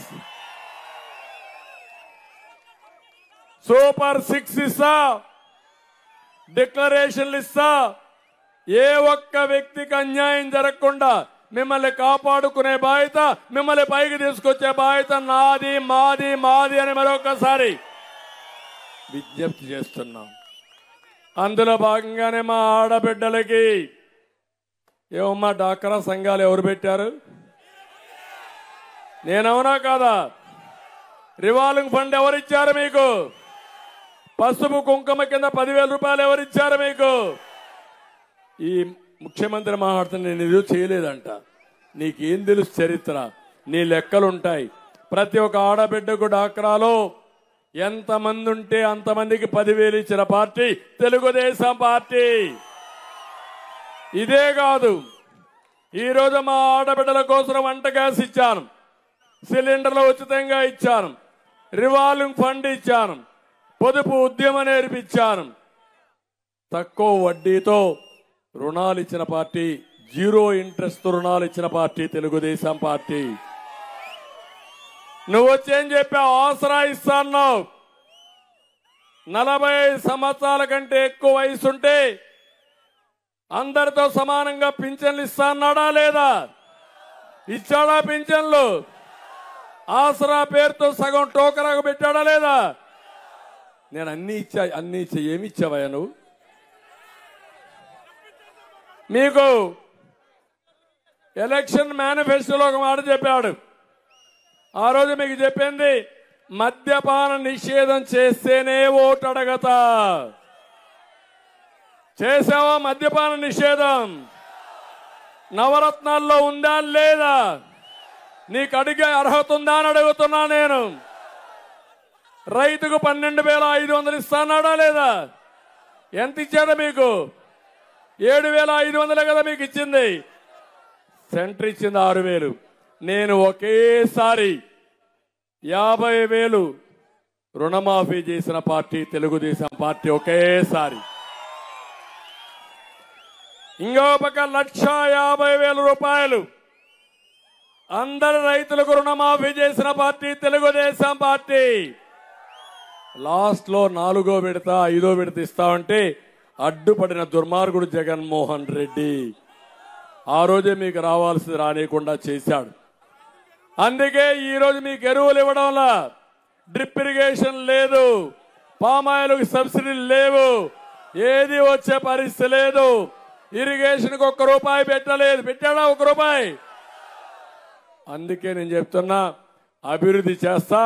సూపర్ 6 ఇస్తా, డిక్లరేషన్లు ఇస్తా. ఏ ఒక్క వ్యక్తికి అన్యాయం జరగకుండా మిమ్మల్ని కాపాడుకునే బాధ్యత, మిమ్మల్ని పైకి తీసుకొచ్చే బాధ్యత నాది, మాది, మాది అని మరొకసారి విజ్ఞప్తి చేస్తున్నాం. అందులో భాగంగానే మా ఆడబిడ్డలకి ఏమమ్మా డాక్రా సంఘాలు ఎవరు పెట్టారు? నేనవునా కాదా? రివాల్వింగ్ ఫండ్ ఎవరిచ్చారు మీకు? పసుపు కుంకుమ కింద 10,000 రూపాయలు ఎవరిచ్చారు మీకు? ఈ ముఖ్యమంత్రి మాట్లాడుతున్నా నేను ఏదో చేయలేదంట. నీకేం తెలుసు చరిత్ర? నీ లెక్కలుంటాయి. ప్రతి ఒక్క ఆడబిడ్డకు డాక్రాలో ఎంతమంది ఉంటే అంతమందికి 10,000 ఇచ్చిన పార్టీ తెలుగుదేశం పార్టీ. ఇదే కాదు, ఈరోజు మా ఆడబిడ్డల కోసం వంట గ్యాస్ ఇచ్చాను, సిలిండర్లు ఉచితంగా ఇచ్చాను, రివాల్వింగ్ ఫండ్ ఇచ్చాను, పొదుపు ఉద్యమం నేర్పించాను. తక్కువ వడ్డీతో రుణాలు ఇచ్చిన పార్టీ, 0 ఇంట్రెస్ట్ రుణాలు ఇచ్చిన పార్టీ తెలుగుదేశం పార్టీ. నువ్వు వచ్చేం చెప్పావు? ఆసరా ఇస్తాన్నావు. 40 సంవత్సరాల కంటే ఎక్కువ వయసుంటే అందరితో సమానంగా పింఛన్లు ఇస్తాన్నాడా లేదా? ఇచ్చాడా పింఛన్లు? ఆసరా పేరుతో సగం టోకరాకు పెట్టాడా లేదా? నేను అన్ని ఇచ్చా. ఏమి ఇచ్చావయ్యా నువ్వు? మీకు ఎలక్షన్ మేనిఫెస్టోలో ఒక మాట చెప్పాడు. ఆ రోజు మీకు చెప్పింది, మద్యపాన నిషేధం చేస్తేనే ఓటు అడగతా. చేసావా మద్యపాన నిషేధం? నవరత్నాల్లో ఉందా లేదా? నీకు అడిగే అర్హత ఉందా అని అడుగుతున్నా నేను. రైతుకు 12,500 ఇస్తానాడా లేదా? ఎంత ఇచ్చాడు మీకు? 7,500 కదా మీకు ఇచ్చింది. సెంటర్ ఇచ్చింది 6,000. నేను ఒకేసారి 50,000 రుణమాఫీ చేసిన పార్టీ తెలుగుదేశం పార్టీ. ఒకేసారి. ఇంకో పక్క 1,50,000 రూపాయలు అందరు రైతులకు రుణమాఫీ చేసిన పార్టీ తెలుగుదేశం పార్టీ. లాస్ట్ లో 4వ విడత 5వ విడత ఇస్తామంటే అడ్డుపడిన దుర్మార్గుడు జగన్మోహన్ రెడ్డి ఆ రోజే మీకు రావాల్సింది రానియకుండా చేశాడు. అందుకే ఈ రోజు మీకు ఎరువులు ఇవ్వడంలా, డ్రిప్ ఇరిగేషన్ లేదు, పామాయిల్కి సబ్సిడీలు లేవు, ఏది వచ్చే పరిస్థితి లేదు. ఇరిగేషన్కి 1 రూపాయి పెట్టలేదు. పెట్టాడా 1 రూపాయి? అందుకే నేను చెప్తున్నా, అభివృద్ధి చేస్తా.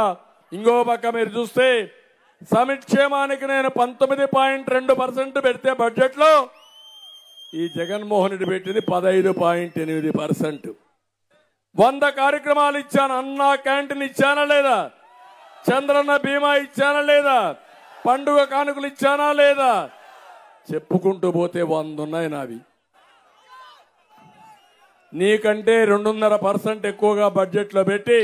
ఇంకో పక్క మీరు చూస్తే సంక్షేమానికి నేను 19.2% పెడితే బడ్జెట్ లో ఈ జగన్మోహన్ రెడ్డి పెట్టింది 15.8%. 100 కార్యక్రమాలు ఇచ్చాను. అన్నా క్యాంటీన్ ఇచ్చానా లేదా? చంద్రన్న బీమా ఇచ్చానా లేదా? పండుగ కానుకలు ఇచ్చానా లేదా? చెప్పుకుంటూ పోతే 100 ఉన్నాయి నావి. నీకంటే 2.5% ఎక్కువగా బడ్జెట్ లో పెట్టి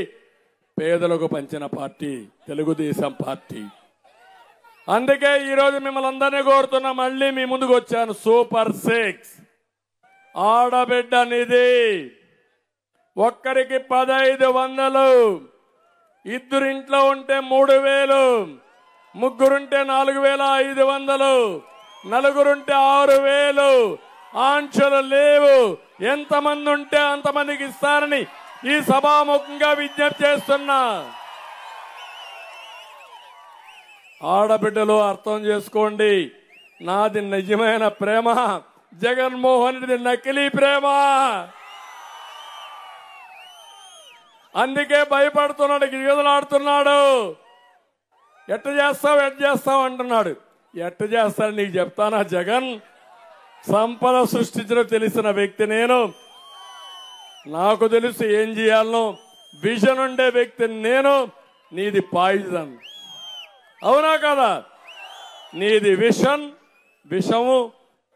పేదలకు పంచిన పార్టీ తెలుగుదేశం పార్టీ. అందుకే ఈరోజు మిమ్మల్ని అందరినీ కోరుతున్నా, మళ్ళీ మీ ముందుకు వచ్చాను. సూపర్ 6 ఆడబిడ్డ నిధి. ఒక్కరికి 1,500, ఇద్దరింట్లో ఉంటే 3,000, ముగ్గురుంటే 4,500, నలుగురుంటే 6,000. ఆంక్షలు లేవు. ఎంతమంది ఉంటే అంతమందికి ఇస్తారని ఈ సభాముఖంగా విజ్ఞప్తి చేస్తున్నా. ఆడబిడ్డలు అర్థం చేసుకోండి, నాది నిజమైన ప్రేమ, జగన్మోహన్ రెడ్డి నకిలీ ప్రేమ. అందుకే భయపడుతున్నాడు, గిరిగదలాడుతున్నాడు. ఎట్ట చేస్తావు అంటున్నాడు. ఎట్ట చేస్తాను నీకు చెప్తానా? జగన్ సంపద సృష్టించడం తెలిసిన వ్యక్తి నేను. నాకు తెలుసు ఏం చేయాలనో, విజన్ ఉండే వ్యక్తి నేను. నీది పాయిజన్, అవునా కదా? నీది విషము,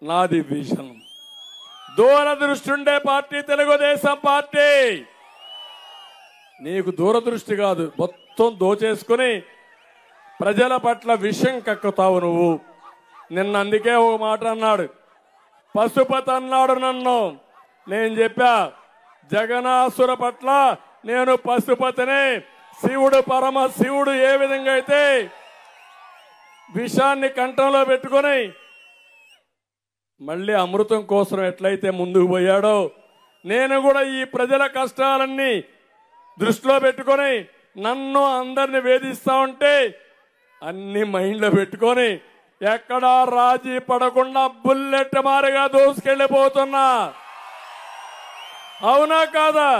నాది విజన్. దూరదృష్టి ఉండే పార్టీ తెలుగుదేశం పార్టీ. నీకు దూరదృష్టి కాదు, మొత్తం దోచేసుకుని ప్రజల పట్ల విషం కక్కుతావు నువ్వు. నిన్న అందుకే ఒక మాట అన్నాడు, పశుపతి అన్నాడు నన్ను. నేను చెప్పా, జగనాసుర పట్ల నేను పశుపతిని. శివుడు పరమ శివుడు ఏ విధంగా అయితే విషాన్ని కంఠంలో పెట్టుకుని మళ్ళీ అమృతం కోసం ఎట్లయితే ముందుకు పోయాడో, నేను కూడా ఈ ప్రజల కష్టాలన్నీ దృష్టిలో పెట్టుకొని నన్ను అందరిని వేధిస్తా ఉంటే అన్ని మైండ్లో పెట్టుకొని ఎక్కడా రాజీ పడకుండా బుల్లెట్ మారిగా దూసుకెళ్లిపోతున్నా. అవునా కాదా?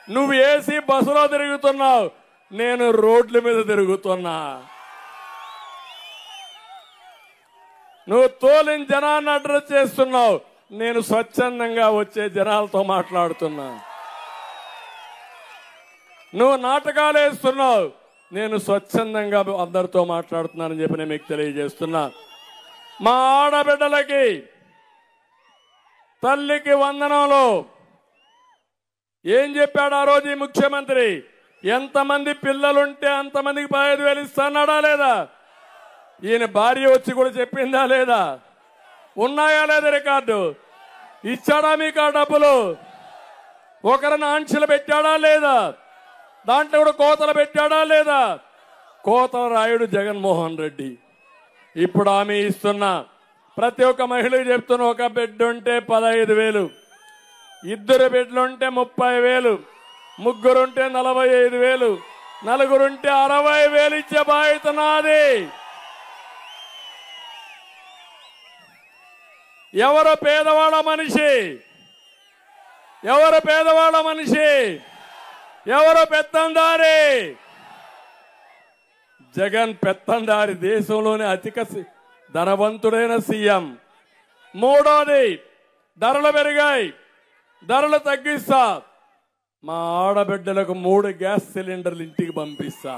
నువ్వు ఏసీ బస్సులో తిరుగుతున్నావు, నేను రోడ్ల మీద తిరుగుతున్నా. నువ్వు తోలిన జనాన్ని అడ్రస్ చేస్తున్నావు, నేను స్వచ్ఛందంగా వచ్చే జనాలతో మాట్లాడుతున్నా. నువ్వు నాటకాలు వేస్తున్నావు, నేను స్వచ్ఛందంగా అందరితో మాట్లాడుతున్నానని చెప్పి నేను మీకు తెలియజేస్తున్నా. మా ఆడబిడ్డలకి తల్లికి వందనంలో ఏం చెప్పాడు ఆ రోజు ఈ ముఖ్యమంత్రి? ఎంతమంది పిల్లలుంటే అంతమందికి 15,000 ఇస్తాడా లేదా? ఈయన భార్య వచ్చి కూడా చెప్పిందా లేదా? ఉన్నాయా లేదా రికార్డు? ఇచ్చాడా మీకు ఆ డబ్బులు? ఒకరిని ఆంక్షలు పెట్టాడా లేదా? దాంట్లో కూడా కోతలు పెట్టాడా లేదా? కోతల రాయుడు జగన్మోహన్ రెడ్డి. ఇప్పుడు ఆమె ఇస్తున్నా ప్రతి ఒక్క మహిళకి చెప్తున్నా, ఒక బిడ్డ ఉంటే 15,000, 2 బిడ్డలుంటే 30,000, 3 ఉంటే 45,000, 4 ఉంటే 60,000 ఇచ్చే బాధ్యత నాది. ఎవరు పేదవాళ్ళ మనిషి? ఎవరు పేదవాళ్ళ మనిషి? ఎవరు పెత్తందారి? జగన్ పెత్తందారి, దేశంలోనే అధిక ధనవంతుడైన సీఎం. మూడోది, ధరలు పెరిగాయి, ధరలు తగ్గిస్తా. మా ఆడబిడ్డలకు 3 గ్యాస్ సిలిండర్లు ఇంటికి పంపిస్తా.